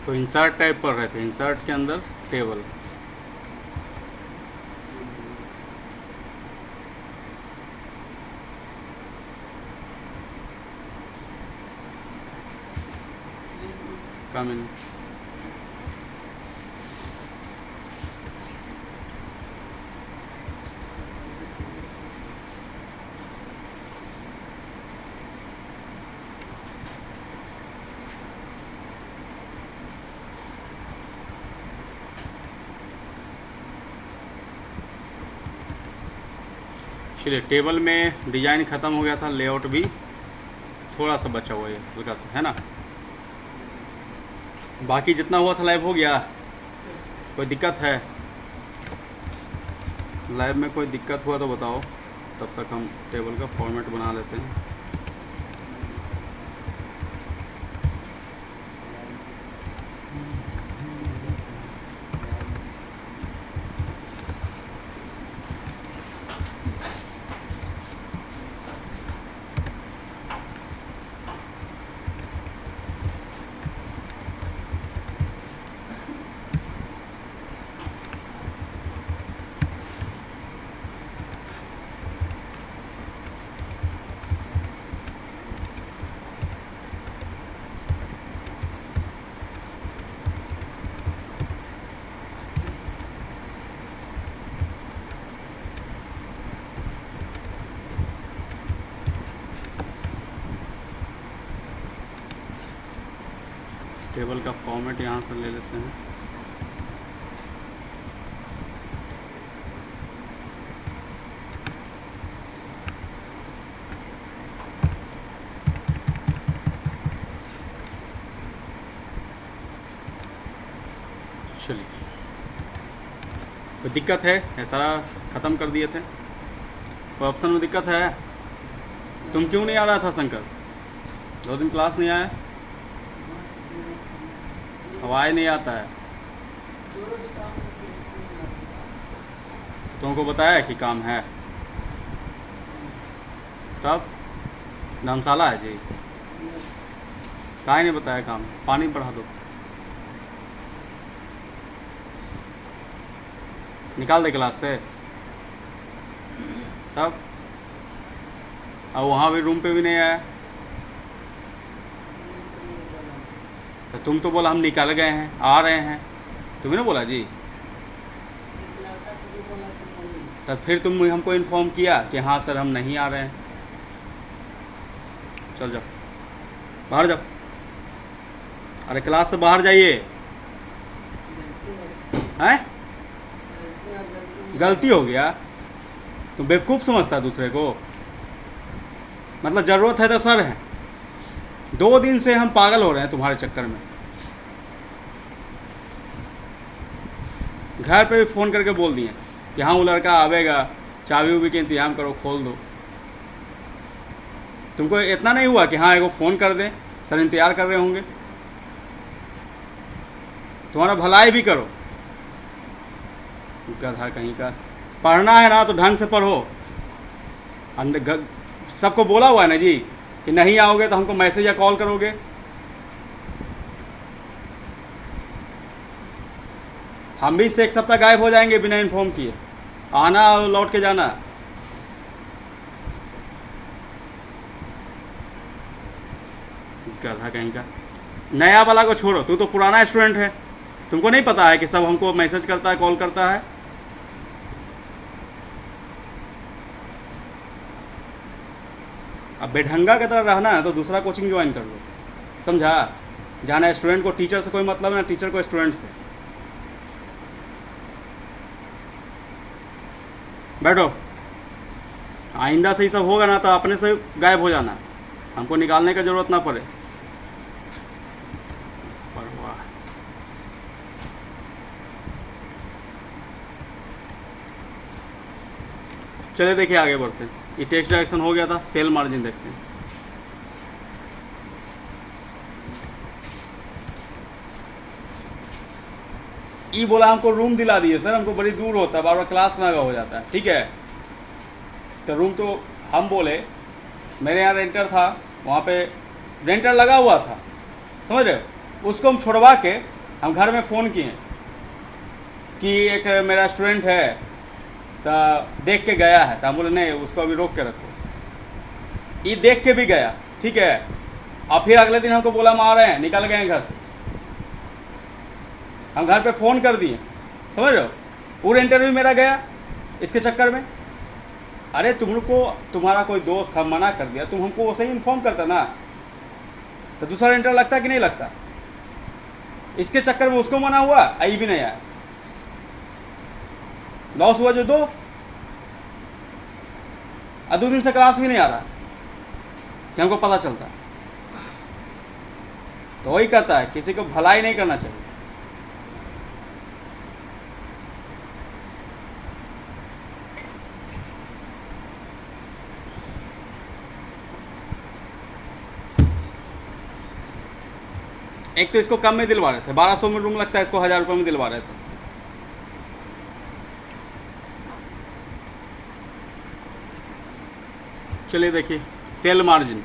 तो insert type पढ़ रहे थे, इंसर्ट के अंदर टेबल। कम इन। चलिए, टेबल में डिज़ाइन ख़त्म हो गया था, लेआउट भी थोड़ा सा बचा हुआ है हल्का सा, है ना। बाकी जितना हुआ था लाइव हो गया। कोई दिक्कत है? लाइव में कोई दिक्कत हुआ तो बताओ, तब तक हम टेबल का फॉर्मेट बना लेते हैं। टेबल का फॉर्मेट यहाँ से ले लेते हैं। चलिए, कोई दिक्कत है? ये सारा ख़त्म कर दिए थे। कोई ऑप्शन में दिक्कत है? तुम क्यों नहीं आ रहा था शंकर? 2 दिन क्लास नहीं आया? हवाई नहीं आता है? तुमको बताया कि काम है? तब धर्मशाला है जी? काहे नहीं बताया काम? पानी बढ़ा दो, निकाल दे क्लास से। तब अब वहाँ भी रूम पे भी नहीं आया। तो तुम तो बोला हम निकल गए हैं, आ रहे हैं, तुम्हें ना बोला जी? तब फिर तुम हमको इन्फॉर्म किया कि हाँ सर हम नहीं आ रहे हैं। चल जाओ, बाहर जाओ। अरे क्लास से बाहर जाइए। हैं? गलती हो गया? तुम बेवकूफ़ समझता है दूसरे को? मतलब ज़रूरत है तो सर है। 2 दिन से हम पागल हो रहे हैं तुम्हारे चक्कर में। घर पे भी फ़ोन करके बोल दिए कि हाँ वो लड़का आवेगा, चाबी उबी के इंतज़ाम करो, खोल दो। तुमको इतना नहीं हुआ कि हाँ एगो फ़ोन कर दें, सर इंतज़ार कर रहे होंगे। तुम्हारा भलाई भी करो। गधा कहीं का। पढ़ना है ना तो ढंग से पढ़ो। सबको बोला हुआ है ना जी कि नहीं आओगे तो हमको मैसेज या कॉल करोगे। हम भी इससे 1 सप्ताह गायब हो जाएंगे बिना इन्फॉर्म किए। आना और लौट के जाना। गधा कहीं का। नया वाला को छोड़ो, तू तो पुराना स्टूडेंट है। तुमको नहीं पता है कि सब हमको मैसेज करता है, कॉल करता है? अब बेढंगा की तरह रहना है तो दूसरा कोचिंग ज्वाइन कर लो, समझा? जाना स्टूडेंट को टीचर से कोई मतलब है ना, टीचर को स्टूडेंट से। बैठो। आइंदा से ही सब होगा ना तो अपने से गायब हो जाना, हमको निकालने की ज़रूरत ना पड़े। परवाह। चलिए देखिए आगे बढ़ते हैं। ये टेक्स्ट डायरेक्शन हो गया था, सेल मार्जिन देखते हैं। ई बोला हमको रूम दिला दिए सर, हमको बड़ी दूर होता है, बार बार क्लास में हो जाता है। ठीक है, तो रूम तो हम बोले, मेरे यहाँ रेंटर था, वहाँ पे रेंटर लगा हुआ था, समझ रहे हो? उसको हम छोड़वा के हम घर में फ़ोन किए कि एक मेरा स्टूडेंट है तो देख के गया है, तो हम बोले नहीं उसको अभी रोक के रखो। ये देख के भी गया, ठीक है, और फिर अगले दिन हमको बोला मार रहे हैं, निकल गए हैं घर से। हम घर पे फ़ोन कर दिए, समझ रहे हो, पूरा इंटरव्यू मेरा गया इसके चक्कर में। अरे तुमको तुम्हारा कोई दोस्त था मना कर दिया, तुम हमको वैसे ही इन्फॉर्म करता ना, तो दूसरा इंटरव्यू लगता कि नहीं लगता। इसके चक्कर में उसको मना हुआ, आई भी नहीं आया, लॉस हुआ जो 2 दिन से क्लास भी नहीं आ रहा कि हमको पता चलता। तो वही कहता है किसी को भलाई नहीं करना चाहिए। एक तो इसको कम में दिलवा रहे थे, 1200 में रूम लगता है, इसको 1000 रुपये में दिलवा रहे थे। चलिए देखिए सेल मार्जिन,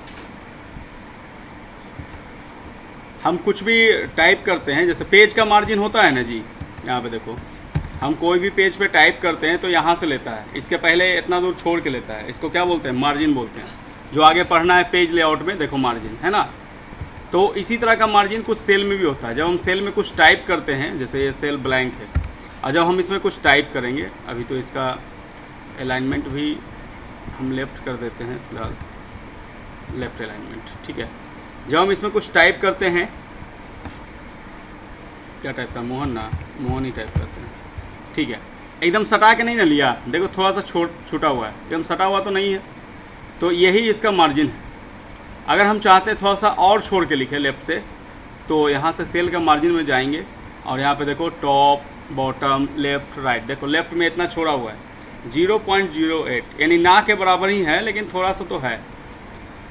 हम कुछ भी टाइप करते हैं, जैसे पेज का मार्जिन होता है ना जी, यहाँ पे देखो हम कोई भी पेज पे टाइप करते हैं तो यहाँ से लेता है, इसके पहले इतना दूर छोड़ के लेता है, इसको क्या बोलते हैं, मार्जिन बोलते हैं। जो आगे पढ़ना है पेज लेआउट में देखो मार्जिन है ना। तो इसी तरह का मार्जिन कुछ सेल में भी होता है। जब हम सेल में कुछ टाइप करते हैं, जैसे ये सेल ब्लैंक है, और जब हम इसमें कुछ टाइप करेंगे, अभी तो इसका अलाइनमेंट भी हम लेफ़्ट कर देते हैं फिलहाल, लेफ़्ट अलाइनमेंट, ठीक है। जब हम इसमें कुछ टाइप करते हैं, क्या टाइप था, मोहन ही टाइप करते हैं, ठीक है। एकदम सटा के नहीं ना लिया, देखो थोड़ा सा छूटा हुआ है, एकदम सटा हुआ तो नहीं है, तो यही इसका मार्जिन है। अगर हम चाहते हैं थोड़ा सा और छोड़ के लिखें लेफ़्ट से, तो यहाँ से सेल का मार्जिन में जाएंगे और यहाँ पे देखो टॉप बॉटम लेफ़्ट राइट, देखो लेफ़्ट में इतना छोड़ा हुआ है 0.08, यानी ना के बराबर ही है, लेकिन थोड़ा सा तो है,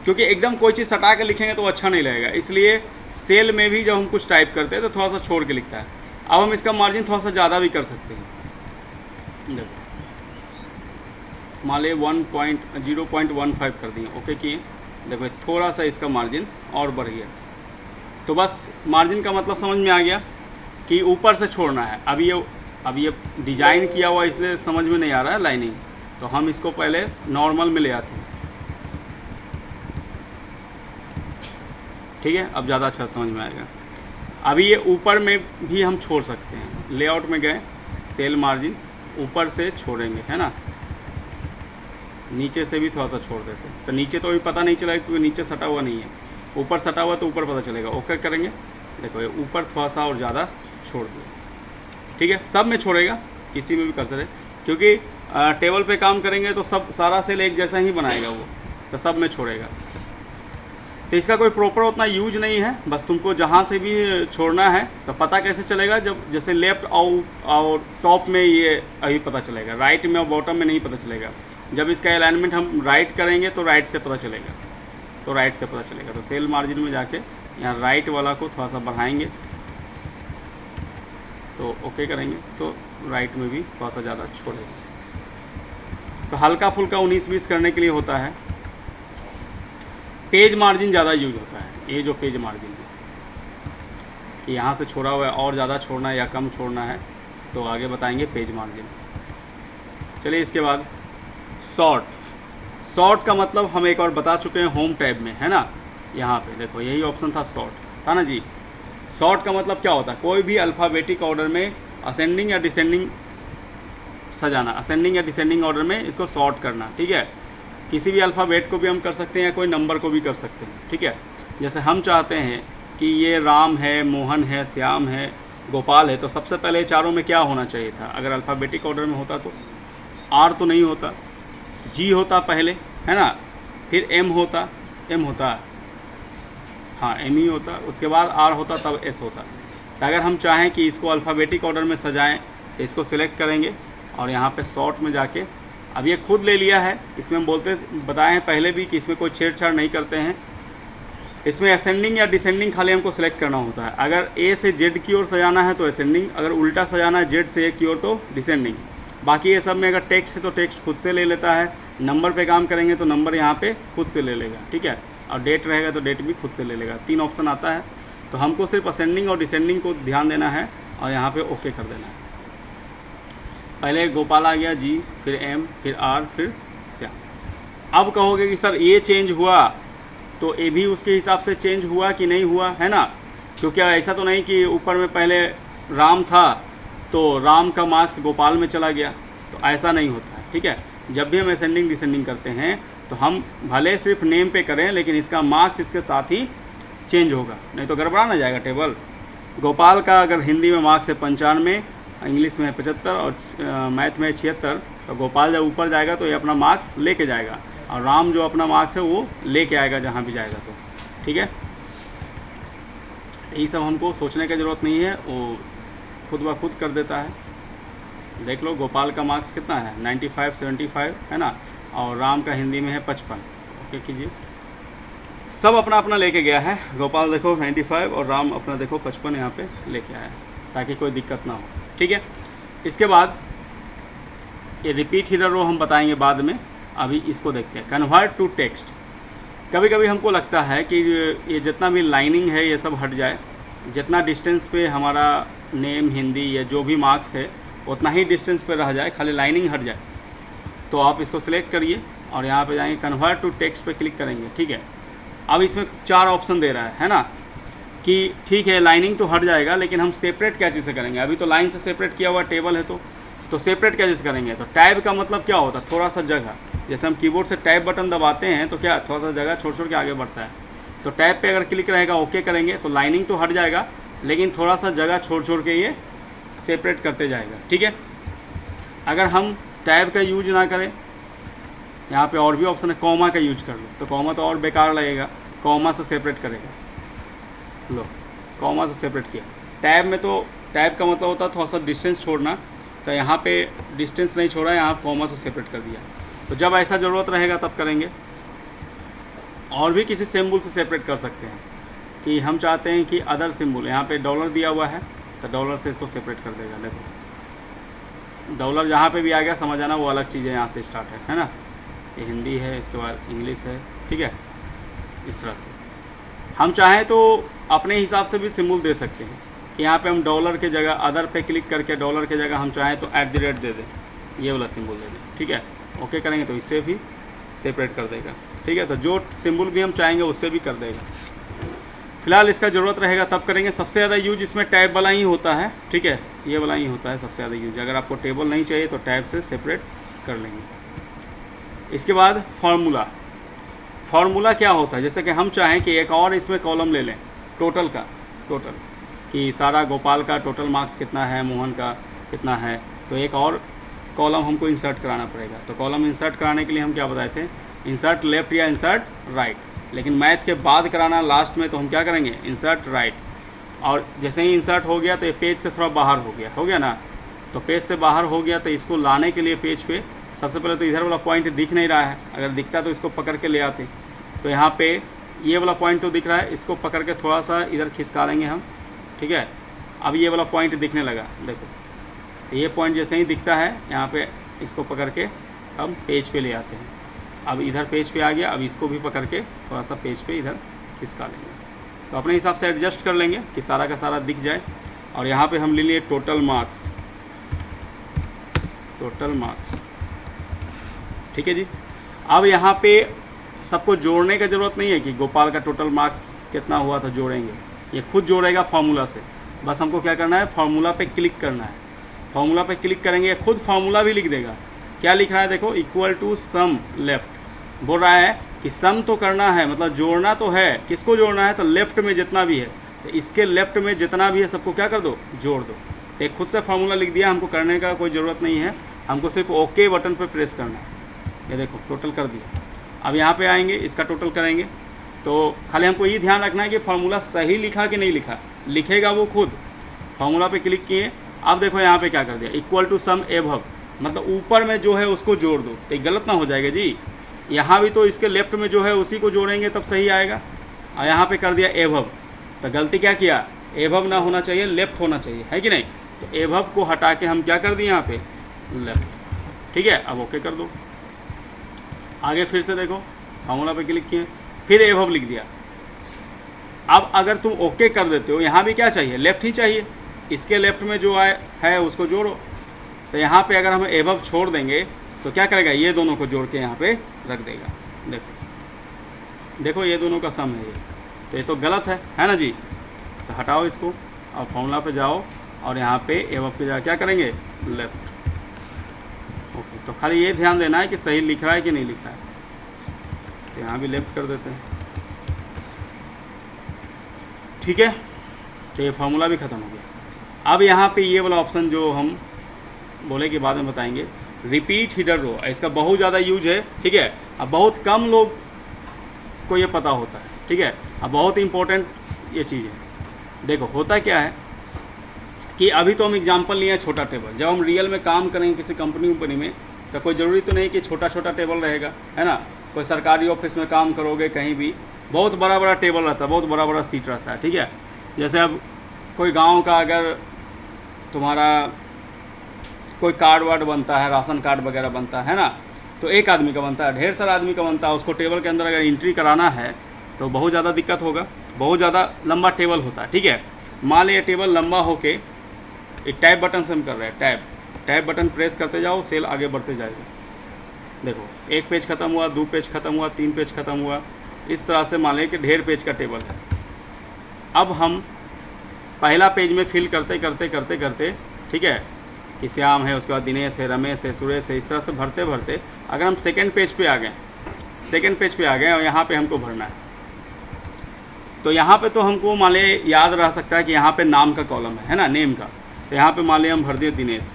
क्योंकि एकदम कोई चीज़ सटा के लिखेंगे तो अच्छा नहीं लगेगा। इसलिए सेल में भी जब हम कुछ टाइप करते हैं तो थोड़ा सा छोड़ के लिखता है। अब हम इसका मार्जिन थोड़ा सा ज़्यादा भी कर सकते हैं, देखो मान लीजिए 0.15 कर दिए, ओके किए, देखो थोड़ा सा इसका मार्जिन और बढ़ गया। तो बस मार्जिन का मतलब समझ में आ गया कि ऊपर से छोड़ना है। अब ये डिज़ाइन किया हुआ इसलिए समझ में नहीं आ रहा है लाइनिंग, तो हम इसको पहले नॉर्मल में ले आते हैं, ठीक है। अब ज़्यादा अच्छा समझ में आएगा। अभी ये ऊपर में भी हम छोड़ सकते हैं, लेआउट में गए, सेल मार्जिन ऊपर से छोड़ेंगे, है ना, नीचे से भी थोड़ा सा छोड़ देते हैं, तो नीचे तो अभी पता नहीं चलेगा क्योंकि नीचे सटा हुआ नहीं है, ऊपर सटा हुआ तो ऊपर पता चलेगा। ओके करेंगे, देखो ये ऊपर थोड़ा सा और ज़्यादा छोड़ दिया, ठीक है। सब में छोड़ेगा, किसी में भी कर सकते, क्योंकि टेबल पे काम करेंगे तो सब सारा सेल एक जैसा ही बनाएगा वो, तो सब में छोड़ेगा। तो इसका कोई प्रॉपर उतना यूज नहीं है, बस तुमको जहाँ से भी छोड़ना है तो पता कैसे चलेगा, जब जैसे लेफ़्ट और टॉप में ये अभी पता चलेगा, राइट में और बॉटम में नहीं पता चलेगा। जब इसका अलाइनमेंट हम राइट करेंगे तो राइट से पता चलेगा, तो राइट से पता चलेगा। तो सेल मार्जिन में जाके यहाँ राइट वाला को थोड़ा सा बढ़ाएंगे, तो ओके करेंगे तो राइट में भी थोड़ा सा ज़्यादा छोड़ेगा। तो हल्का फुल्का 19-20 करने के लिए होता है। पेज मार्जिन ज़्यादा यूज होता है, ये जो पेज मार्जिन है कि यहाँ से छोड़ा हुआ है और ज़्यादा छोड़ना है या कम छोड़ना है, तो आगे बताएंगे पेज मार्जिन। चलिए इसके बाद शॉर्ट का मतलब हम एक और बता चुके हैं होम टैब में, है ना। यहाँ पे देखो यही ऑप्शन था, शॉर्ट था ना जी। शॉर्ट का मतलब क्या होता है, कोई भी अल्फ़ाबेटिक ऑर्डर में असेंडिंग या डिसेंडिंग सजाना, असेंडिंग या डिसेंडिंग ऑर्डर में इसको शॉर्ट करना, ठीक है। किसी भी अल्फ़ाबेट को भी हम कर सकते हैं या कोई नंबर को भी कर सकते हैं, ठीक है। जैसे हम चाहते हैं कि ये राम है, मोहन है, श्याम है, गोपाल है, तो सबसे पहले चारों में क्या होना चाहिए था, अगर अल्फ़ाबेटिक ऑर्डर में होता तो आर तो नहीं होता, जी होता पहले, है ना, फिर एम होता, हाँ एम ही होता, उसके बाद आर होता, तब एस होता। तो अगर हम चाहें कि इसको अल्फ़ाबेटिक ऑर्डर में सजाएं तो इसको सिलेक्ट करेंगे और यहाँ पे शॉर्ट में जाके, अब ये खुद ले लिया है, इसमें हम बताए हैं पहले भी कि इसमें कोई छेड़छाड़ नहीं करते हैं। इसमें असेंडिंग या डिसेंडिंग खाली हमको सिलेक्ट करना होता है। अगर ए से जेड की ओर सजाना है तो असेंडिंग, अगर उल्टा सजाना है जेड से ए की ओर तो डिसेंडिंग। बाकी ये सब में अगर टेक्स्ट है तो टेक्स्ट खुद से ले लेता है, नंबर पे काम करेंगे तो नंबर यहाँ पे खुद से ले लेगा, ठीक है, और डेट रहेगा तो डेट भी खुद से ले लेगा। 3 ऑप्शन आता है। तो हमको सिर्फ असेंडिंग और डिसेंडिंग को ध्यान देना है और यहाँ पे ओके कर देना है। पहले गोपाल आ गया जी, फिर एम, फिर आर, फिर श्याम। अब कहोगे कि सर ये चेंज हुआ तो ये भी उसके हिसाब से चेंज हुआ कि नहीं हुआ, है ना? क्योंकि ऐसा तो नहीं कि ऊपर में पहले राम था तो राम का मार्क्स गोपाल में चला गया, तो ऐसा नहीं होता है, ठीक है। जब भी हम असेंडिंग डिसेंडिंग करते हैं तो हम भले सिर्फ नेम पे करें, लेकिन इसका मार्क्स इसके साथ ही चेंज होगा, नहीं तो गड़बड़ा ना जाएगा टेबल। गोपाल का अगर हिंदी में मार्क्स है 95, इंग्लिश में है 75 और मैथ में है 76, तो गोपाल जब ऊपर जाएगा तो ये अपना मार्क्स लेके जाएगा, और राम जो अपना मार्क्स है वो लेके आएगा जहाँ भी जाएगा, तो ठीक है। ये सब हमको सोचने की ज़रूरत नहीं है, वो खुद ब खुद कर देता है। देख लो गोपाल का मार्क्स कितना है, 95, 75 है ना, और राम का हिंदी में है 55। ओके कीजिए, सब अपना अपना लेके गया है। गोपाल देखो 95 और राम अपना देखो 55 यहाँ पे लेके आया है, ताकि कोई दिक्कत ना हो, ठीक है। इसके बाद ये रिपीट हीडर रो हम बताएंगे बाद में, अभी इसको देखते हैं। Convert to text. कभी कभी हमको लगता है कि ये जितना भी लाइनिंग है ये सब हट जाए, जितना डिस्टेंस पे हमारा नेम हिंदी या जो भी मार्क्स है उतना ही डिस्टेंस पे रह जाए, खाली लाइनिंग हट जाए। तो आप इसको सिलेक्ट करिए और यहाँ पे जाएंगे, कन्वर्ट टू टेक्स्ट पे क्लिक करेंगे, ठीक है। अब इसमें 4 ऑप्शन दे रहा है ना, कि ठीक है लाइनिंग तो हट जाएगा, लेकिन हम सेपरेट क्या चीज़ से करेंगे। अभी तो लाइन से सेपरेट किया हुआ टेबल है, तो सेपरेट क्या चीज़ करेंगे। तो टैब का मतलब क्या होता है, थोड़ा सा जगह, जैसे हम कीबोर्ड से टैब बटन दबाते हैं तो क्या थोड़ा सा जगह छोड़ छोड़ के आगे बढ़ता है। तो टैब पे अगर क्लिक रहेगा, ओके करेंगे तो लाइनिंग तो हट जाएगा, लेकिन थोड़ा सा जगह छोड़ छोड़ के ये सेपरेट करते जाएगा, ठीक है। अगर हम टैब का यूज ना करें, यहाँ पे और भी ऑप्शन है, कॉमा का यूज कर लो, तो कॉमा तो और बेकार लगेगा, कॉमा से सेपरेट करेगा। लो कॉमा से सेपरेट किया। टैब में तो टैब का मतलब होता है थोड़ा सा डिस्टेंस छोड़ना, तो यहाँ पे डिस्टेंस नहीं छोड़ा, यहाँ कॉमा से सेपरेट कर दिया। तो जब ऐसा ज़रूरत रहेगा तब करेंगे। और भी किसी सिंबल से सेपरेट कर सकते हैं, कि हम चाहते हैं कि अदर सिंबल, यहाँ पे डॉलर दिया हुआ है तो डॉलर से इसको सेपरेट कर देगा। देखो डॉलर जहाँ पे भी आ गया समझ आना, वो अलग चीज़ें यहाँ से स्टार्ट है ना। ये हिंदी है, इसके बाद इंग्लिश है, ठीक है। इस तरह से हम चाहें तो अपने हिसाब से भी सिंबल दे सकते हैं, कि यहाँ पे हम डॉलर के जगह अदर पे क्लिक करके डॉलर के जगह हम चाहें तो @ दे दें, ये वाला सिंबल दे दें, ठीक है। ओके करेंगे तो इससे भी सेपरेट कर देगा, ठीक है। तो जो सिंबल भी हम चाहेंगे उससे भी कर देगा। फिलहाल इसका ज़रूरत रहेगा तब करेंगे। सबसे ज़्यादा यूज इसमें टैब वाला ही होता है, ठीक है, ये वाला ही होता है सबसे ज़्यादा यूज। अगर आपको टेबल नहीं चाहिए तो टैब से सेपरेट कर लेंगे। इसके बाद फार्मूला क्या होता है, जैसे कि हम चाहें कि एक और इसमें कॉलम ले लें टोटल का, टोटल कि सारा गोपाल का टोटल मार्क्स कितना है, मोहन का कितना है, तो एक और कॉलम हमको इंसर्ट कराना पड़ेगा। तो कॉलम इंसर्ट कराने के लिए हम क्या बताए थे, इंसर्ट लेफ्ट या इंसर्ट राइट, लेकिन मैथ के बाद कराना लास्ट में, तो हम क्या करेंगे, इंसर्ट राइट। और जैसे ही इंसर्ट हो गया तो ये पेज से थोड़ा बाहर हो गया ना, तो पेज से बाहर हो गया तो इसको लाने के लिए पेज पे सबसे पहले तो इधर वाला पॉइंट दिख नहीं रहा है, अगर दिखता तो इसको पकड़ के ले आते। तो यहाँ पे ये वाला पॉइंट तो दिख रहा है, इसको पकड़ के थोड़ा सा इधर खिसका लेंगे हम, ठीक है। अब ये वाला पॉइंट दिखने लगा, देखो ये पॉइंट जैसे ही दिखता है यहाँ पे इसको पकड़ के हम पेज पे ले आते हैं। अब इधर पेज पे आ गया, अब इसको भी पकड़ के थोड़ा सा पेज पे इधर खिसका लेंगे। तो अपने हिसाब से एडजस्ट कर लेंगे कि सारा का सारा दिख जाए। और यहाँ पे हम ले लिए टोटल मार्क्स, ठीक है जी। अब यहाँ पे सबको जोड़ने की ज़रूरत नहीं है कि गोपाल का टोटल मार्क्स कितना हुआ था जोड़ेंगे, ये खुद जोड़ेगा फार्मूला से। बस हमको क्या करना है, फार्मूला पे क्लिक करना है। फार्मूला पे क्लिक करेंगे, खुद फार्मूला भी लिख देगा। क्या लिख रहा है देखो, इक्वल टू सम लेफ्ट, बोल रहा है कि सम तो करना है, मतलब जोड़ना तो है। किसको जोड़ना है, तो लेफ्ट में जितना भी है, तो इसके लेफ्ट में जितना भी है सबको क्या कर दो, जोड़ दो। तो एक खुद से फार्मूला लिख दिया, हमको करने का कोई ज़रूरत नहीं है, हमको सिर्फ ओके बटन पर प्रेस करना है। ये देखो टोटल कर दिया। अब यहाँ पे आएंगे, इसका टोटल करेंगे। तो खाली हमको ये ध्यान रखना है कि फार्मूला सही लिखा कि नहीं लिखा, लिखेगा वो खुद। फार्मूला पे क्लिक किए, अब देखो यहाँ पे क्या कर दिया, इक्वल टू सम एबव, मतलब ऊपर में जो है उसको जोड़ दो। तो गलत ना हो जाएगा जी, यहाँ भी तो इसके लेफ्ट में जो है उसी को जोड़ेंगे तब सही आएगा। और यहाँ पे कर दिया एबव, तो गलती क्या किया, एबव ना होना चाहिए, लेफ्ट होना चाहिए, है कि नहीं। तो एबव को हटा के हम क्या कर दिए यहाँ पे, लेफ्ट, ठीक है। अब ओके कर दो। आगे फिर से देखो, फार्मूला पे क्लिक किए, फिर एबव लिख दिया। अब अगर तुम ओके कर देते हो, यहाँ भी क्या चाहिए, लेफ्ट ही चाहिए, इसके लेफ्ट में जो है उसको जोड़ो। तो यहाँ पे अगर हम एबव छोड़ देंगे तो क्या करेगा, ये दोनों को जोड़ के यहाँ पे रख देगा। देखो देखो ये दोनों का सम है ये, तो ये तो गलत है ना जी। तो हटाओ इसको और फॉर्मूला पे जाओ और यहाँ पे एबव पे जा क्या करेंगे, लेफ्ट। ओके, तो खाली ये ध्यान देना है कि सही लिख रहा है कि नहीं लिख रहा है। तो यहाँ भी लेफ्ट कर देते हैं, ठीक है। तो ये फार्मूला भी ख़त्म हो गया। अब यहाँ पे ये वाला ऑप्शन जो हम बोले कि बाद में बताएंगे, रिपीट हिडर रो, इसका बहुत ज़्यादा यूज है, ठीक है। अब बहुत कम लोग को ये पता होता है, ठीक है। अब बहुत इंपॉर्टेंट ये चीज़ है। देखो होता क्या है कि अभी तो हम एग्जांपल लिए छोटा टेबल, जब हम रियल में काम करेंगे किसी कंपनी में तो कोई ज़रूरी तो नहीं कि छोटा छोटा टेबल रहेगा, है ना। कोई सरकारी ऑफिस में काम करोगे कहीं भी, बहुत बड़ा बड़ा टेबल रहता है, बहुत बड़ा बड़ा सीट रहता है, ठीक है। जैसे अब कोई गांव का अगर तुम्हारा कोई कार्ड वार्ड बनता है, राशन कार्ड वगैरह बनता है ना, तो एक आदमी का बनता है, ढेर सारा आदमी का बनता है, उसको टेबल के अंदर अगर एंट्री कराना है तो बहुत ज़्यादा दिक्कत होगा, बहुत ज़्यादा लंबा टेबल होता है, ठीक है। मान लिया टेबल लंबा होके एक टैब बटन से हम कर रहे हैं, टैब बटन प्रेस करते जाओ, सेल आगे बढ़ते जाएगा। देखो एक पेज ख़त्म हुआ, 2 पेज ख़त्म हुआ, 3 पेज ख़त्म हुआ, इस तरह से मान लें कि ढेर पेज का टेबल है। अब हम पहला पेज में फिल करते करते करते करते, ठीक है, कि श्याम है, उसके बाद दिनेश है, रमेश है, सुरेश है, इस तरह से भरते भरते अगर हम सेकंड पेज पे आ गए और यहाँ पे हमको भरना है, तो यहाँ पे तो हमको मान ले याद रह सकता है कि यहाँ पे नाम का कॉलम है ना, नेम का। तो यहाँ पे मान ले हम भर दिए दिनेश।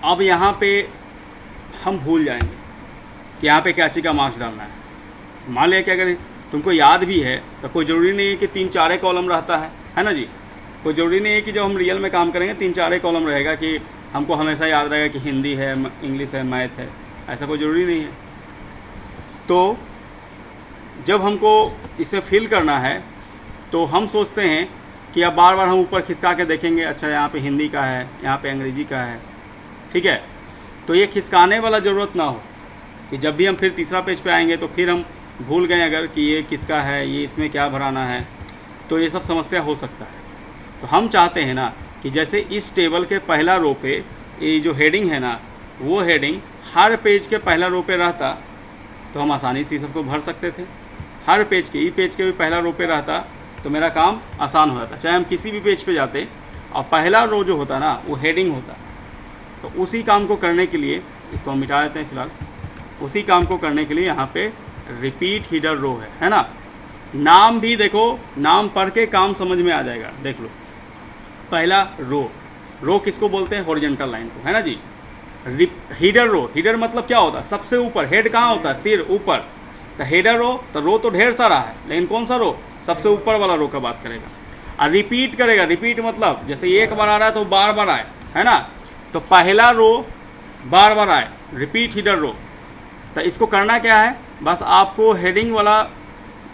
अब यहाँ पे हम भूल जाएंगे कि यहाँ पे क्या चीज़ का मार्क्स डालना है। मान लिया कि अगर तुमको याद भी है तो कोई ज़रूरी नहीं है कि 3-4 कॉलम रहता है ना जी। कोई ज़रूरी नहीं है कि जब हम रियल में काम करेंगे 3-4 कॉलम रहेगा कि हमको हमेशा याद रहेगा कि हिंदी है, इंग्लिश है, मैथ है, ऐसा कोई ज़रूरी नहीं है। तो जब हमको इसे फिल करना है तो हम सोचते हैं कि अब बार बार हम ऊपर खिसका के देखेंगे, अच्छा यहाँ पे हिंदी का है, यहाँ पे अंग्रेजी का है, ठीक है। तो ये खिसकाने वाला ज़रूरत ना हो कि जब भी हम फिर तीसरा पेज पे आएंगे तो फिर हम भूल गए अगर कि ये किसका है, ये इसमें क्या भराना है, तो ये सब समस्या हो सकता है। तो हम चाहते हैं ना कि जैसे इस टेबल के पहला रो पे ये जो हेडिंग है ना, वो हेडिंग हर पेज के पहला रो पे रहता तो हम आसानी से सबको भर सकते थे। हर पेज के, ई पेज के भी पहला रो पे रहता तो मेरा काम आसान हो जाता। चाहे हम किसी भी पेज पे जाते और पहला रो जो होता ना वो हेडिंग होता। तो उसी काम को करने के लिए, इसको हम मिटा देते हैं फिलहाल, उसी काम को करने के लिए यहाँ पे रिपीट हिडर रो है ना। नाम भी देखो, नाम पढ़ के काम समझ में आ जाएगा। देख लो पहला रो किसको बोलते हैं, हॉरिजॉन्टल लाइन को, है ना जी। हिडर रो, हिडर मतलब क्या होता है, सबसे ऊपर। हेड कहाँ होता है, सिर ऊपर। तो हेडर रो तो ढेर सारा है, लेकिन कौन सा रो, सबसे ऊपर वाला रो का बात करेगा। और रिपीट करेगा, रिपीट मतलब जैसे एक बार आ रहा है तो बार बार आए, है ना। तो पहला रो बार बार आए, रिपीट हिडर रो। तो इसको करना क्या है, बस आपको हेडिंग वाला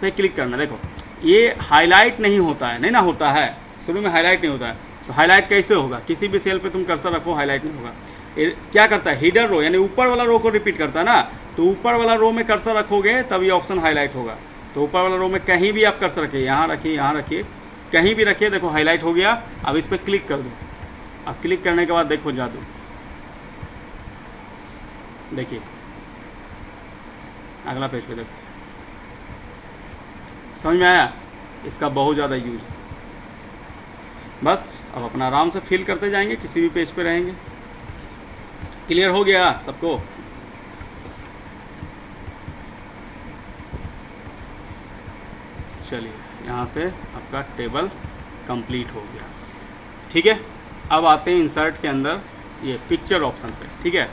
पे क्लिक करना। देखो ये हाईलाइट नहीं होता है, नहीं ना होता है, शुरू में हाईलाइट नहीं होता है। तो हाईलाइट कैसे होगा, किसी भी सेल पे तुम कर्सर रखो हाईलाइट नहीं होगा। क्या करता है, हिडर रो यानी ऊपर वाला रो को रिपीट करता है ना। तो ऊपर वाला रो में कर्सर रखोगे तब ये ऑप्शन हाईलाइट होगा। तो ऊपर वाला रो में कहीं भी आप कर्सर रखिए, यहाँ रखिए, यहाँ रखिए, कहीं भी रखिए, देखो हाईलाइट हो गया। अब इस पर क्लिक कर दो। अब क्लिक करने के बाद देखो जादू, देखिए अगला पेज पे देखो, समझ में आया। इसका बहुत ज़्यादा यूज है। बस अब अपना आराम से फिल करते जाएंगे, किसी भी पेज पे रहेंगे। क्लियर हो गया सबको। चलिए यहाँ से आपका टेबल कंप्लीट हो गया, ठीक है। अब आते हैं इंसर्ट के अंदर ये पिक्चर ऑप्शन पे, ठीक है।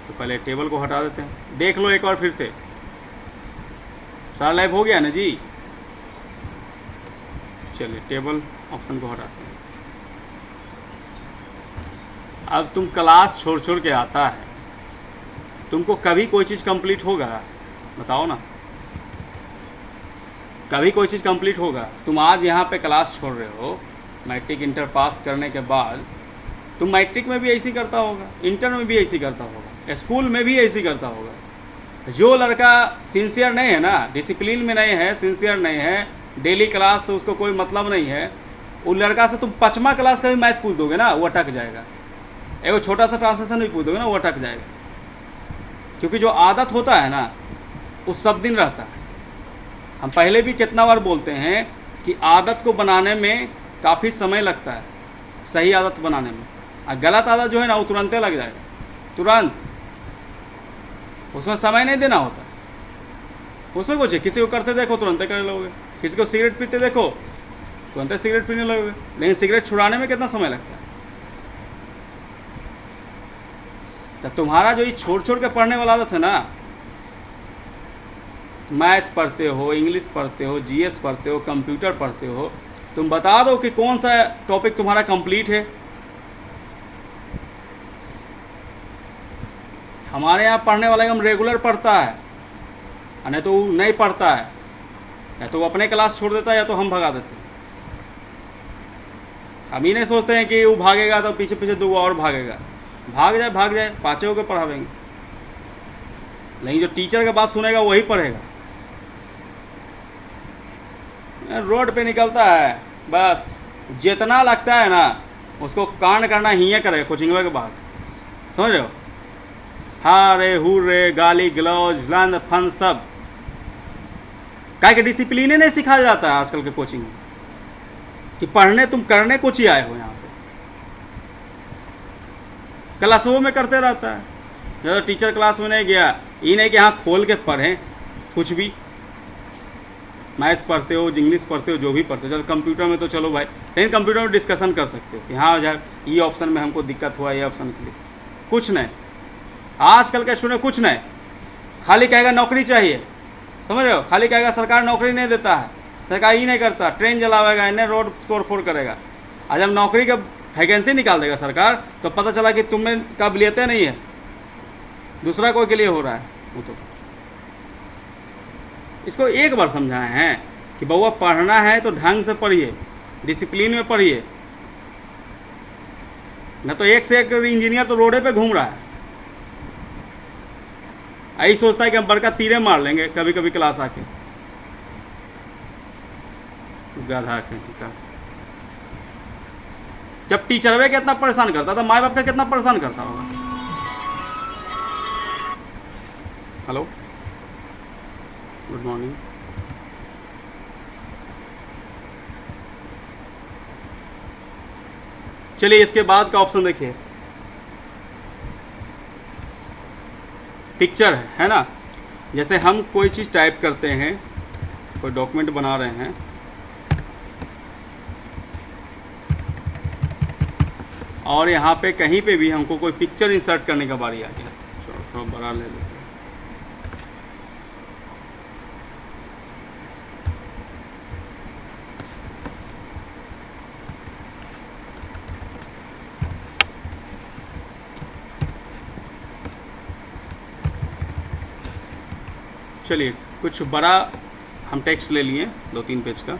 तो पहले टेबल को हटा देते हैं, देख लो एक बार फिर से। सारा लाइव हो गया ना जी। चलिए टेबल ऑप्शन को हटाते हैं। अब तुम क्लास छोड़ छोड़ के आता है, तुमको कभी कोई चीज़ कंप्लीट होगा, बताओ ना, कभी कोई चीज़ कंप्लीट होगा। तुम आज यहाँ पे क्लास छोड़ रहे हो, मैट्रिक इंटर पास करने के बाद तुम मैट्रिक में भी ऐसी करता होगा, इंटर में भी ऐसी करता होगा, स्कूल में भी ऐसी करता होगा। जो लड़का सिंसियर नहीं है ना, डिसिप्लिन में नहीं है, सिंसियर नहीं है, डेली क्लास से उसको कोई मतलब नहीं है। वो लड़का से तुम 5वां क्लास का भी मैथ पूछ दोगे ना, वो अटक जाएगा। एगो छोटा सा ट्रांसलेशन भी पूछ दोगे ना, वो अटक जाएगा। क्योंकि जो आदत होता है ना वो सब दिन रहता है। हम पहले भी कितना बार बोलते हैं कि आदत को बनाने में काफ़ी समय लगता है, सही आदत बनाने में। और गलत आदत जो है ना वो तुरंत लग जाएगा, तुरंत। उसमें समय नहीं देना होता। उसमें कुछ है, किसी को करते देखो तुरंत कर लोगे, किसी को सिगरेट पीते देखो तुरंत सिगरेट पीने लगोगे। लेकिन सिगरेट छुड़ाने में कितना समय लगता है? तो तुम्हारा जो ये छोड़ छोड़ के पढ़ने वाला आदत है ना, मैथ पढ़ते हो, इंग्लिश पढ़ते हो, जीएस पढ़ते हो, कंप्यूटर पढ़ते हो, तुम बता दो कि कौन सा टॉपिक तुम्हारा कंप्लीट है। हमारे यहाँ पढ़ने वाला एकदम रेगुलर पढ़ता है, नहीं तो वो नहीं पढ़ता है, या तो वो अपने क्लास छोड़ देता है या तो हम भगा देते हैं। हम ही नहीं सोचते हैं कि वो भागेगा तो पीछे पीछे 2 और भागेगा। भाग जाए, पाँचों को पढ़ावेंगे। लेकिन जो टीचर की बात सुनेगा वही पढ़ेगा। रोड पे निकलता है, बस जितना लगता है ना उसको कांड करना ही करेगा कोचिंग के बाद। समझ रहे हो? हाँ रे, हूँ रे, गाली गलौज, लंद फन सब। क्या कि डिसिप्लिन नहीं सिखाया जाता है आजकल के कोचिंग में कि पढ़ने तुम करने कुछ ही आए हो। यहाँ पे क्लासों में करते रहता है। जब टीचर क्लास में नहीं गया, ये नहीं कि हाँ खोल के पढ़ें कुछ भी। मैथ पढ़ते हो, इंग्लिश पढ़ते हो, जो भी पढ़ते हो। चलो कंप्यूटर में तो चलो भाई, लेकिन कंप्यूटर में डिस्कशन कर सकते हो कि हाँ यार ये ऑप्शन में हमको दिक्कत हुआ, ये ऑप्शन के लिए। कुछ नहीं, आजकल के स्टूडेंट कुछ नहीं, खाली कहेगा नौकरी चाहिए। समझ रहे हो? खाली कहेगा सरकार नौकरी नहीं देता है, सरकार ही नहीं करता, ट्रेन जलावेगा, इन्हें रोड तोड़ फोड़ करेगा। आज जब नौकरी का वैकेंसी निकाल देगा सरकार तो पता चला कि तुम्हें काबिलियतें नहीं है, दूसरा कोई के लिए हो रहा है। वो तो इसको एक बार समझाए हैं कि बउआ पढ़ना है तो ढंग से पढ़िए, डिसिप्लिन में पढ़िए। न तो एक से एक इंजीनियर तो रोडे पे घूम रहा है, यही सोचता है कि हम बड़का तीरे मार लेंगे कभी कभी क्लास आके। गधा कहीं का। जब टीचर वे कितना परेशान करता था, माँ बाप का कितना परेशान करता होगा। Hello, good morning. चलिए इसके बाद का ऑप्शन देखिए, पिक्चर है ना। जैसे हम कोई चीज़ टाइप करते हैं, कोई डॉक्यूमेंट बना रहे हैं, और यहाँ पे कहीं पे भी हमको कोई पिक्चर इंसर्ट करने का बारी आ गया। थोड़ा बड़ा ले लेते हैं। चलिए कुछ बड़ा हम टेक्स्ट ले लिए 2-3 पेज का,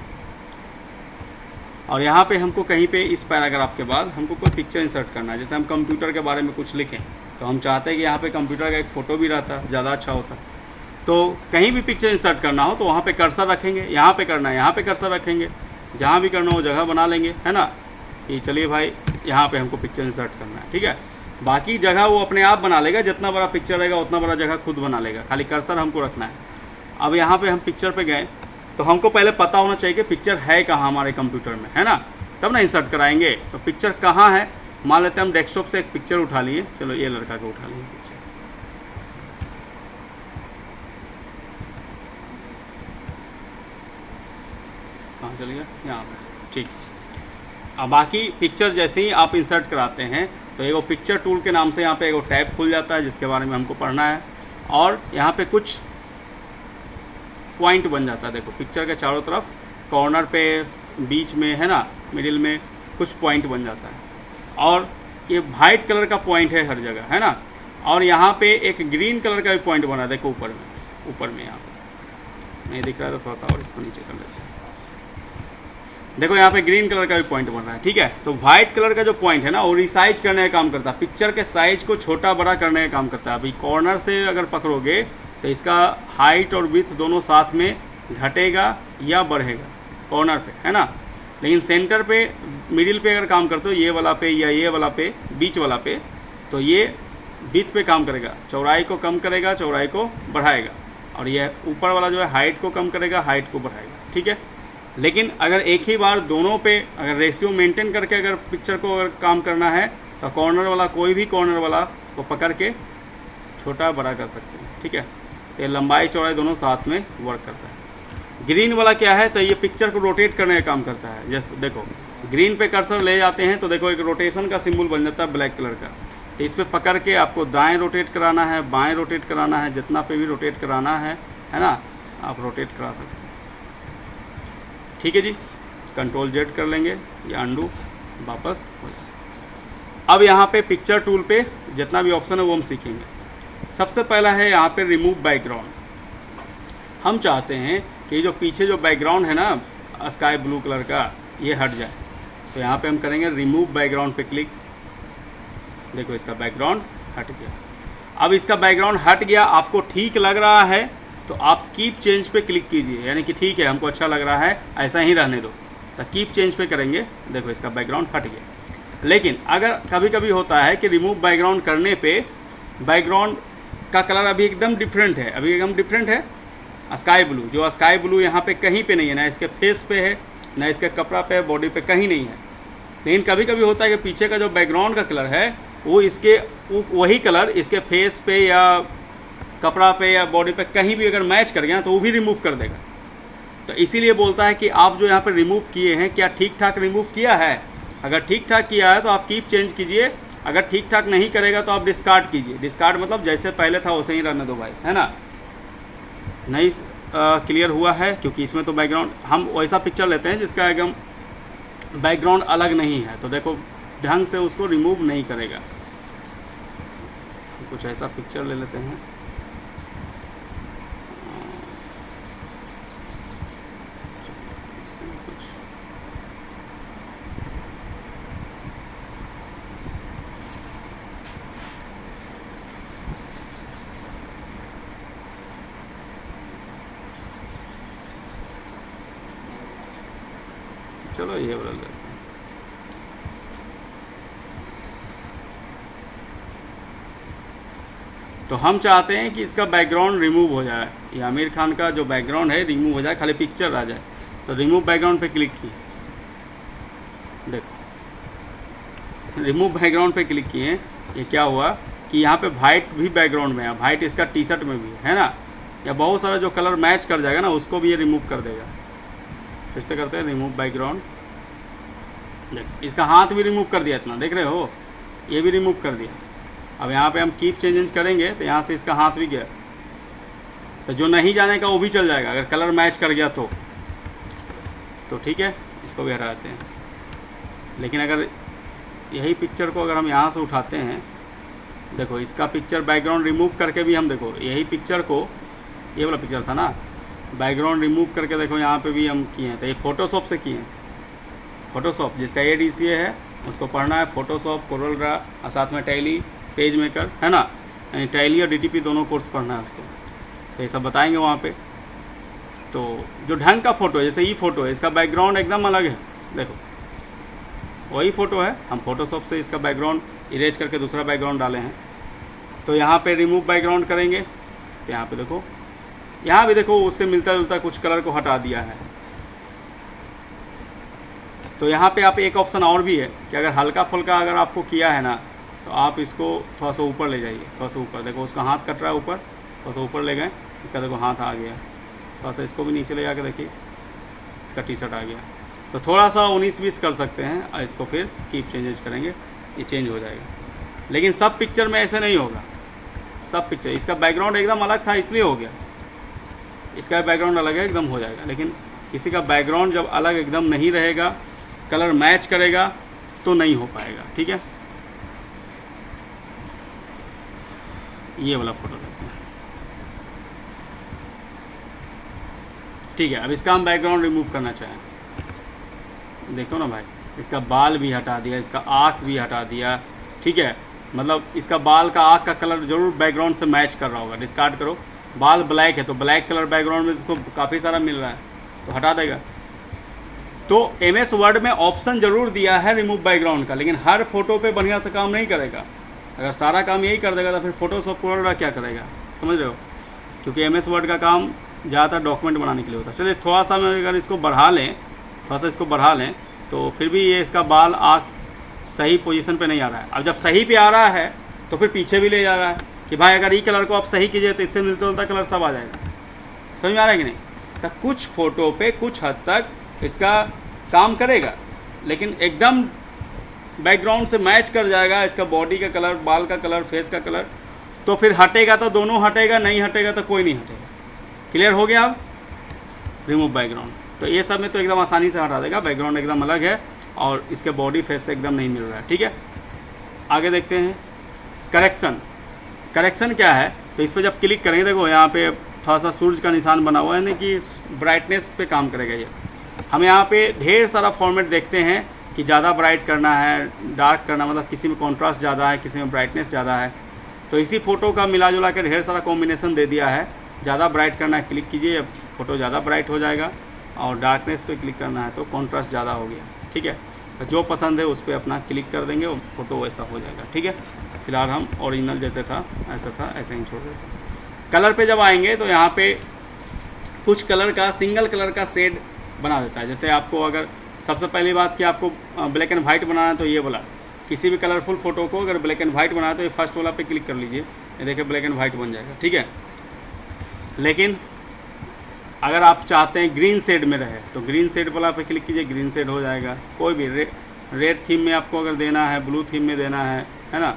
और यहाँ पे हमको कहीं पे इस पैराग्राफ के बाद हमको कोई पिक्चर इंसर्ट करना है। जैसे हम कंप्यूटर के बारे में कुछ लिखें तो हम चाहते हैं कि यहाँ पे कंप्यूटर का एक फ़ोटो भी रहता, ज़्यादा अच्छा होता। तो कहीं भी पिक्चर इंसर्ट करना हो तो वहाँ पे कर्सर रखेंगे, यहाँ पे करना है यहाँ पे कर्सर रखेंगे, जहाँ भी करना हो जगह बना लेंगे, है ना। कि चलिए भाई यहाँ पे हमको पिक्चर इंसर्ट करना है, ठीक है। बाकी जगह वो अपने आप बना लेगा, जितना बड़ा पिक्चर रहेगा उतना बड़ा जगह खुद बना लेगा, खाली कर्सर हमको रखना है। अब यहाँ पे हम पिक्चर पे गए तो हमको पहले पता होना चाहिए कि पिक्चर है कहाँ हमारे कंप्यूटर में, है ना, तब ना इंसर्ट कराएंगे। तो पिक्चर कहाँ है, मान लेते हैं हम डेस्कटॉप से एक पिक्चर उठा लिए। चलो ये लड़का को उठा लिए पिक्चर, कहाँ चलिए यहाँ पे, ठीक। अब बाकी पिक्चर जैसे ही आप इंसर्ट कराते हैं तो एगो पिक्चर टूल के नाम से यहाँ पे एगो टैब खुल जाता है जिसके बारे में हमको पढ़ना है, और यहाँ पे कुछ पॉइंट बन जाता है। देखो पिक्चर के चारों तरफ कॉर्नर पे, बीच में, है ना, मिडिल में कुछ पॉइंट बन जाता है, और ये वाइट कलर का पॉइंट है हर जगह, है ना। और यहाँ पे एक ग्रीन कलर का भी पॉइंट बना है, देखो ऊपर में यहाँ पे नहीं दिख रहा है तो थोड़ा सा और इसको नीचे कर लेते हैं। देखो यहाँ पे ग्रीन कलर का भी पॉइंट बन रहा है, ठीक है। तो वाइट कलर का जो पॉइंट है ना वो रिसाइज करने का काम करता है, पिक्चर के साइज को छोटा बड़ा करने का काम करता है। अभी कॉर्नर से अगर पकड़ोगे तो इसका हाइट और विड्थ दोनों साथ में घटेगा या बढ़ेगा, कॉर्नर पे, है ना। लेकिन सेंटर पे, मिडिल पे अगर काम करते हो, ये वाला पे या ये वाला पे, बीच वाला पे, तो ये बीच पे काम करेगा, चौड़ाई को कम करेगा, चौड़ाई को बढ़ाएगा, और ये ऊपर वाला जो है हाइट को कम करेगा, हाइट को बढ़ाएगा, ठीक है। लेकिन अगर एक ही बार दोनों पे अगर रेशियो मेंटेन करके अगर पिक्चर को अगर काम करना है तो कॉर्नर वाला, कोई भी कॉर्नर वाला को पकड़ के छोटा बड़ा कर सकते हैं, ठीक है। तो ये लंबाई चौड़ाई दोनों साथ में वर्क करता है। ग्रीन वाला क्या है, तो ये पिक्चर को रोटेट करने का काम करता है। जैसे देखो ग्रीन पे कर्सर ले जाते हैं तो देखो एक रोटेशन का सिंबल बन जाता है ब्लैक कलर का। तो इस पर पकड़ के आपको दाएं रोटेट कराना है, बाएं रोटेट कराना है, जितना पे भी रोटेट कराना है ना, आप रोटेट करा सकते हैं, ठीक है जी। कंट्रोल जेड कर लेंगे, ये अंडू वापस हो जाए। अब यहाँ पे पिक्चर टूल पे जितना भी ऑप्शन है वो हम सीखेंगे। सबसे पहला है यहाँ पे रिमूव बैकग्राउंड। हम चाहते हैं कि जो पीछे जो बैकग्राउंड है ना स्काई ब्लू कलर का, ये हट जाए। तो यहाँ पे हम करेंगे रिमूव बैकग्राउंड पे क्लिक। देखो इसका बैकग्राउंड हट गया। अब इसका बैकग्राउंड हट गया, आपको ठीक लग रहा है तो आप कीप चेंज पे क्लिक कीजिए, यानी कि ठीक है हमको अच्छा लग रहा है ऐसा ही रहने दो, तो कीप चेंज पे करेंगे। देखो इसका बैकग्राउंड हट गया। लेकिन अगर कभी कभी होता है कि रिमूव बैकग्राउंड करने पे बैकग्राउंड का कलर अभी एकदम डिफरेंट है, अभी एकदम डिफरेंट है स्काई ब्लू, जो स्काई ब्लू यहाँ पे कहीं पे नहीं है, ना इसके फेस पे है, ना इसके कपड़ा पे, बॉडी पे कहीं नहीं है। लेकिन कभी कभी होता है कि पीछे का जो बैकग्राउंड का कलर है वो इसके वही कलर इसके फेस पे या कपड़ा पे या बॉडी पे कहीं भी अगर मैच कर गया तो वो भी रिमूव कर देगा। तो इसीलिए बोलता है कि आप जो यहाँ पे रिमूव किए हैं क्या ठीक ठाक रिमूव किया है। अगर ठीक ठाक किया है तो आप कीप चेंज कीजिए, अगर ठीक ठाक नहीं करेगा तो आप डिस्कार्ड कीजिए। डिस्कार्ड मतलब जैसे पहले था वैसे ही रहने दो भाई, है ना। नहीं क्लियर हुआ है, क्योंकि इसमें तो बैकग्राउंड हम वैसा पिक्चर लेते हैं जिसका एकदम बैकग्राउंड अलग नहीं है, तो देखो ढंग से उसको रिमूव नहीं करेगा। कुछ ऐसा पिक्चर ले लेते हैं। चलो ये बदल देते हैं। तो हम चाहते हैं कि इसका बैकग्राउंड रिमूव हो जाए, ये आमिर खान का जो बैकग्राउंड है रिमूव हो जाए, खाली पिक्चर आ जाए। तो रिमूव बैकग्राउंड पे क्लिक किए, देखो रिमूव बैकग्राउंड पे क्लिक किए, ये क्या हुआ कि यहाँ पे वाइट भी बैकग्राउंड में है, वाइट इसका टी शर्ट में भी है ना, या बहुत सारा जो कलर मैच कर जाएगा ना उसको भी ये रिमूव कर देगा। फिर से करते हैं रिमूव बैकग्राउंड। देख इसका हाथ भी रिमूव कर दिया, इतना देख रहे हो, ये भी रिमूव कर दिया। अब यहाँ पे हम कीप चेंज करेंगे तो यहाँ से इसका हाथ भी गया, तो जो नहीं जाने का वो भी चल जाएगा अगर कलर मैच कर गया तो ठीक है, इसको भी हटा देते हैं। लेकिन अगर यही पिक्चर को अगर हम यहाँ से उठाते हैं, देखो इसका पिक्चर बैकग्राउंड रिमूव करके भी हम, देखो यही पिक्चर को, ये वाला पिक्चर था ना, बैकग्राउंड रिमूव करके देखो यहाँ पे भी हम किए हैं। तो ये फ़ोटोशॉप से किए हैं, फ़ोटोशॉप जिसका ADCA है उसको पढ़ना है, फ़ोटोशॉप, कोरल ड्रा और साथ में टैली, पेज मेकर, है ना, यानी टैली और DTP दोनों कोर्स पढ़ना है उसको। तो ये सब बताएंगे वहाँ पे। तो जो ढंग का फ़ोटो है, जैसे ये फ़ोटो है, इसका बैकग्राउंड एकदम अलग है, देखो वही फ़ोटो है, हम फ़ोटोशॉप से इसका बैकग्राउंड इरेज करके दूसरा बैकग्राउंड डाले हैं। तो यहाँ पे रिमूव बैकग्राउंड करेंगे तो यहाँ पे देखो, यहाँ भी देखो उससे मिलता जुलता कुछ कलर को हटा दिया है। तो यहाँ पे आप एक ऑप्शन और भी है कि अगर हल्का फुल्का अगर आपको किया है ना तो आप इसको थोड़ा सा ऊपर ले जाइए, थोड़ा सा ऊपर, देखो उसका हाथ कट रहा है ऊपर, थोड़ा सा ऊपर ले गए, इसका देखो हाथ आ गया, थोड़ा सा इसको भी नीचे ले जाकर देखिए, इसका टी शर्ट आ गया। तो थोड़ा सा 19-20 कर सकते हैं और इसको फिर कीप चेंजेज करेंगे, ये चेंज हो जाएगा। लेकिन सब पिक्चर में ऐसे नहीं होगा, सब पिक्चर, इसका बैकग्राउंड एकदम अलग था इसलिए हो गया, इसका बैकग्राउंड अलग है एकदम हो जाएगा। लेकिन किसी का बैकग्राउंड जब अलग एकदम नहीं रहेगा, कलर मैच करेगा तो नहीं हो पाएगा, ठीक है। ये वाला फ़ोटो लेते हैं, ठीक है। अब इसका हम बैकग्राउंड रिमूव करना चाहें, देखो ना भाई, इसका बाल भी हटा दिया, इसका आँख भी हटा दिया, ठीक है। मतलब इसका बाल का आँख का कलर जरूर बैकग्राउंड से मैच कर रहा होगा, डिस्कार्ड करो। बाल ब्लैक है तो ब्लैक कलर बैकग्राउंड में इसको काफ़ी सारा मिल रहा है तो हटा देगा। तो MS वर्ड में ऑप्शन ज़रूर दिया है रिमूव बैकग्राउंड का, लेकिन हर फोटो पे बढ़िया से काम नहीं करेगा। अगर सारा काम यही कर देगा तो फिर फोटोशॉप पूरा क्या करेगा, समझ रहे हो? क्योंकि MS वर्ड का काम ज़्यादातर डॉक्यूमेंट बनाने के लिए होता है। चलिए थोड़ा सा मैं अगर इसको बढ़ा लें, थोड़ा सा इसको बढ़ा लें, तो फिर भी ये इसका बाल आँख सही पोजीशन पे नहीं आ रहा है। अब जब सही पे आ रहा है तो फिर पीछे भी ले जा रहा है कि भाई अगर ये कलर को आप सही कीजिए तो इससे मिलता जुलता कलर सब आ जाएगा। समझ में आ रहा है कि नहीं? तो कुछ फ़ोटो पे कुछ हद तक इसका काम करेगा, लेकिन एकदम बैकग्राउंड से मैच कर जाएगा इसका बॉडी का कलर, बाल का कलर, फेस का कलर, तो फिर हटेगा तो दोनों हटेगा, नहीं हटेगा तो कोई नहीं हटेगा। क्लियर हो गया? अब रिमूव बैकग्राउंड, तो ये सब में तो एकदम आसानी से हटा देगा। बैकग्राउंड एकदम अलग है और इसके बॉडी फेस से एकदम नहीं मिल रहा है। ठीक है, आगे देखते हैं। करेक्शन, करेक्शन क्या है? तो इस पर जब क्लिक करेंगे, देखो यहाँ पे थोड़ा सा सूरज का निशान बना हुआ है, यानी कि ब्राइटनेस पे काम करेगा ये। हम यहाँ पे ढेर सारा फॉर्मेट देखते हैं कि ज़्यादा ब्राइट करना है, डार्क करना, मतलब किसी में कॉन्ट्रास्ट ज़्यादा है, किसी में ब्राइटनेस ज़्यादा है। तो इसी फ़ोटो का मिला जुला के ढेर सारा कॉम्बिनेशन दे दिया है। ज़्यादा ब्राइट करना है, क्लिक कीजिए, फ़ोटो ज़्यादा ब्राइट हो जाएगा, और डार्कनेस पे क्लिक करना है तो कॉन्ट्रास्ट ज़्यादा हो गया। ठीक है, तो जो पसंद है उस पर अपना क्लिक कर देंगे और फ़ोटो वैसा हो जाएगा। ठीक है, फिलहाल हम ओरिजिनल जैसे था ऐसे ही छोड़ देते हैं। कलर पे जब आएंगे तो यहाँ पे कुछ कलर का, सिंगल कलर का शेड बना देता है। जैसे आपको अगर सबसे पहली बात कि आपको ब्लैक एंड वाइट बनाना है तो ये बोला, किसी भी कलरफुल फ़ोटो को अगर ब्लैक एंड वाइट बनाना है तो ये फर्स्ट वाला पे क्लिक कर लीजिए, ये देखिए ब्लैक एंड वाइट बन जाएगा। ठीक है, लेकिन अगर आप चाहते हैं ग्रीन शेड में रहे तो ग्रीन शेड वाला पे क्लिक कीजिए, ग्रीन शेड हो जाएगा। कोई भी रेड थीम में आपको अगर देना है, ब्लू थीम में देना है ना,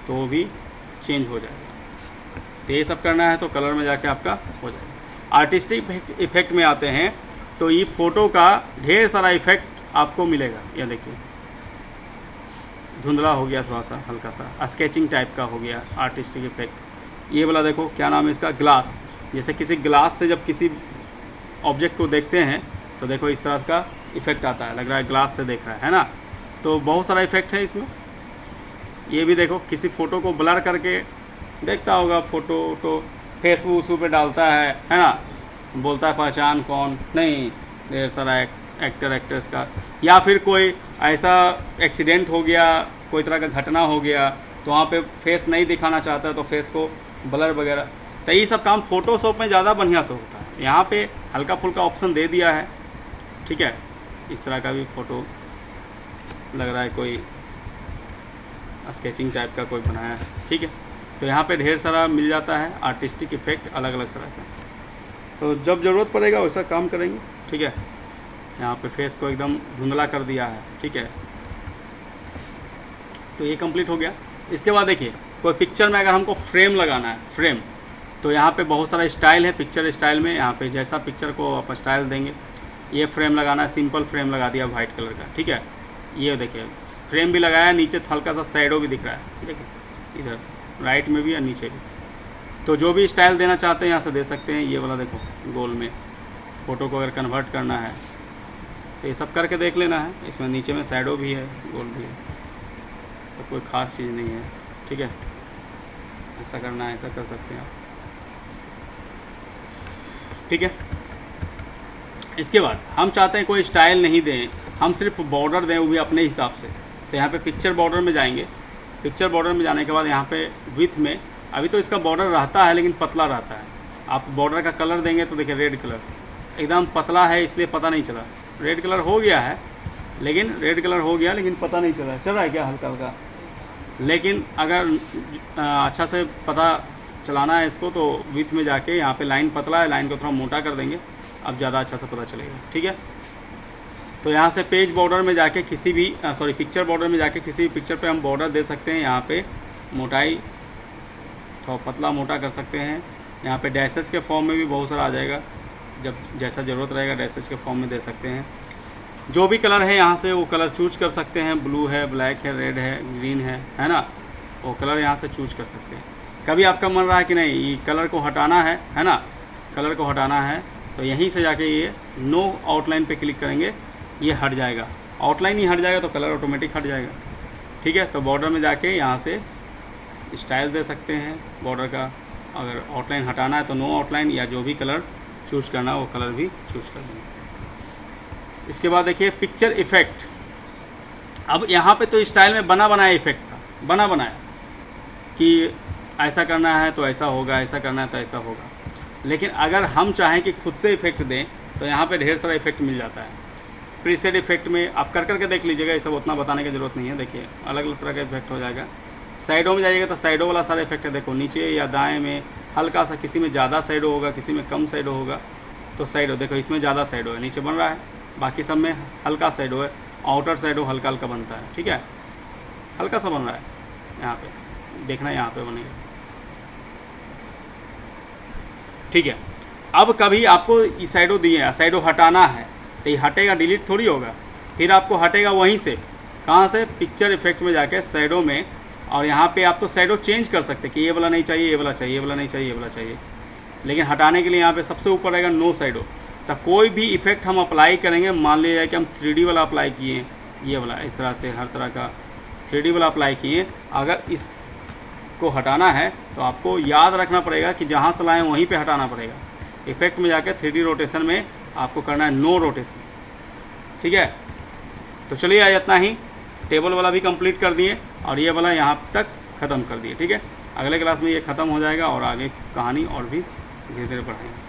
तो वो भी चेंज हो जाएगा। तो ये सब करना है तो कलर में जाके आपका हो जाएगा। आर्टिस्टिक इफेक्ट में आते हैं तो ये फ़ोटो का ढेर सारा इफेक्ट आपको मिलेगा। ये देखिए धुंधला हो गया, थोड़ा सा हल्का सा स्केचिंग टाइप का हो गया आर्टिस्टिक इफेक्ट। ये वाला देखो क्या नाम है इसका, ग्लास। जैसे किसी ग्लास से जब किसी ऑब्जेक्ट को देखते हैं तो देखो इस तरह का इफेक्ट आता है, लग रहा है ग्लास से देख रहा है ना। तो बहुत सारा इफेक्ट है इसमें। ये भी देखो किसी फ़ोटो को ब्लर करके देखता होगा फ़ोटो, तो फेसबुक पे डालता है ना, बोलता है पहचान कौन, नहीं ढेर सारा एक्टर एक्ट्रेस का, या फिर कोई ऐसा एक्सीडेंट हो गया, कोई तरह का घटना हो गया तो वहाँ पे फेस नहीं दिखाना चाहता है तो फेस को ब्लर वगैरह। तो ये सब काम फ़ोटोशॉप में ज़्यादा बढ़िया से होता है। यहाँ पे हल्का फुल्का ऑप्शन दे दिया है। ठीक है, इस तरह का भी फ़ोटो लग रहा है कोई स्केचिंग टाइप का कोई बनाया है। ठीक है, तो यहाँ पे ढेर सारा मिल जाता है आर्टिस्टिक इफेक्ट अलग अलग तरह का। तो जब ज़रूरत पड़ेगा वैसा काम करेंगे। ठीक है, यहाँ पे फेस को एकदम धुंधला कर दिया है। ठीक है, तो ये कंप्लीट हो गया। इसके बाद देखिए कोई पिक्चर में अगर हमको फ्रेम लगाना है, फ्रेम, तो यहाँ पे बहुत सारा स्टाइल है। पिक्चर स्टाइल में यहाँ पे जैसा पिक्चर को आप स्टाइल देंगे, ये फ्रेम लगाना है, सिंपल फ्रेम लगा दिया वाइट कलर का। ठीक है, ये देखिए फ्रेम भी लगाया, नीचे हल्का सा शैडो भी दिख रहा है। देखिए इधर राइट में भी और नीचे भी। तो जो भी स्टाइल देना चाहते हैं यहाँ से दे सकते हैं। ये वाला देखो गोल में फ़ोटो को अगर कन्वर्ट करना है तो ये सब करके देख लेना है। इसमें नीचे में शैडो भी है, गोल भी है, सब कोई ख़ास चीज़ नहीं है। ठीक है, ऐसा करना है, ऐसा कर सकते हैं आप। ठीक है, इसके बाद हम चाहते हैं कोई स्टाइल नहीं दें, हम सिर्फ बॉर्डर दें, वो भी अपने हिसाब से। तो यहाँ पे पिक्चर बॉर्डर में जाएंगे। पिक्चर बॉर्डर में जाने के बाद यहाँ पे विथ में, अभी तो इसका बॉर्डर रहता है लेकिन पतला रहता है। आप बॉर्डर का कलर देंगे तो देखिए रेड कलर एकदम पतला है, इसलिए पता नहीं चला। रेड कलर हो गया है लेकिन पता नहीं चला। चल रहा है क्या हल्का हल्का, लेकिन अगर अच्छा से पता चलाना है इसको तो विथ में जाके यहाँ पे लाइन पतला है, लाइन को थोड़ा मोटा कर देंगे, अब ज़्यादा अच्छा से पता चलेगा। ठीक है, तो यहाँ से पेज बॉर्डर में जाके किसी भी पिक्चर बॉर्डर में जाके किसी भी पिक्चर पे हम बॉर्डर दे सकते हैं। यहाँ पे मोटाई थोड़ा पतला मोटा कर सकते हैं। यहाँ पे डैशेस के फॉर्म में भी बहुत सारा आ जाएगा, जब जैसा ज़रूरत रहेगा डैशेस के फॉर्म में दे सकते हैं। जो भी कलर है यहाँ से वो कलर चूज कर सकते हैं, ब्लू है, ब्लैक है, रेड है, ग्रीन है ना, वो कलर यहाँ से चूज कर सकते हैं। कभी आपका मन रहा है कि नहीं ये कलर को हटाना है ना, कलर को हटाना है तो यहीं से जाके ये नो आउटलाइन पे क्लिक करेंगे, ये हट जाएगा। आउटलाइन ही हट जाएगा तो कलर ऑटोमेटिक हट जाएगा। ठीक है, तो बॉर्डर में जाके यहाँ से स्टाइल दे सकते हैं बॉर्डर का। अगर आउटलाइन हटाना है तो नो आउटलाइन, या जो भी कलर चूज करना है वो कलर भी चूज कर देंगे। इसके बाद देखिए पिक्चर इफेक्ट। अब यहाँ पे तो स्टाइल में बना बनाया इफेक्ट था, बना बनाया कि ऐसा करना है तो ऐसा होगा, ऐसा करना है तो ऐसा होगा। लेकिन अगर हम चाहें कि खुद से इफेक्ट दें तो यहाँ पे ढेर सारा इफेक्ट मिल जाता है। प्रीसेट इफेक्ट में आप कर करके देख लीजिएगा, ये सब उतना बताने की ज़रूरत नहीं है। देखिए अलग अलग तरह का इफेक्ट हो जाएगा। साइडों में जाइएगा तो साइडों वाला सारा इफेक्ट है। देखो नीचे या दाएं में हल्का सा, किसी में ज़्यादा साइडो होगा, किसी में कम साइडो होगा। तो साइडो देखो इसमें ज़्यादा साइडो है, नीचे बन रहा है, बाकी सब में हल्का साइडो है। आउटर साइडो हल्का हल्का बनता है, ठीक है, हल्का सा बन रहा है। यहाँ पे देखना, यहाँ पे बनेगा, ठीक है। अब कभी आपको ये साइडो दिए, साइडो हटाना है तो ये हटेगा, डिलीट थोड़ी होगा। फिर आपको हटेगा वहीं से, कहाँ से, पिक्चर इफेक्ट में जाके साइडो में, और यहाँ पे आप तो साइडो चेंज कर सकते हैं कि ये वाला नहीं चाहिए, ये वाला चाहिए, ये वाला नहीं चाहिए, ये वाला चाहिए। लेकिन हटाने के लिए यहाँ पे सबसे ऊपर रहेगा नो साइडो। तो कोई भी इफेक्ट हम अप्लाई करेंगे, मान लीजिए कि हम 3D वाला अप्लाई किए, ये वाला इस तरह से हर तरह का 3D वाला अप्लाई किए, अगर इसको हटाना है तो आपको याद रखना पड़ेगा कि जहाँ से लाएँ वहीं पे हटाना पड़ेगा। इफेक्ट में जाकर 3D रोटेशन में आपको करना है नो रोटेशन, ठीक है। तो चलिए आज इतना ही, टेबल वाला भी कंप्लीट कर दिए और ये वाला यहाँ तक ख़त्म कर दिए, ठीक है। अगले क्लास में ये ख़त्म हो जाएगा और आगे कहानी और भी धीरे धीरे पढ़ाएंगे।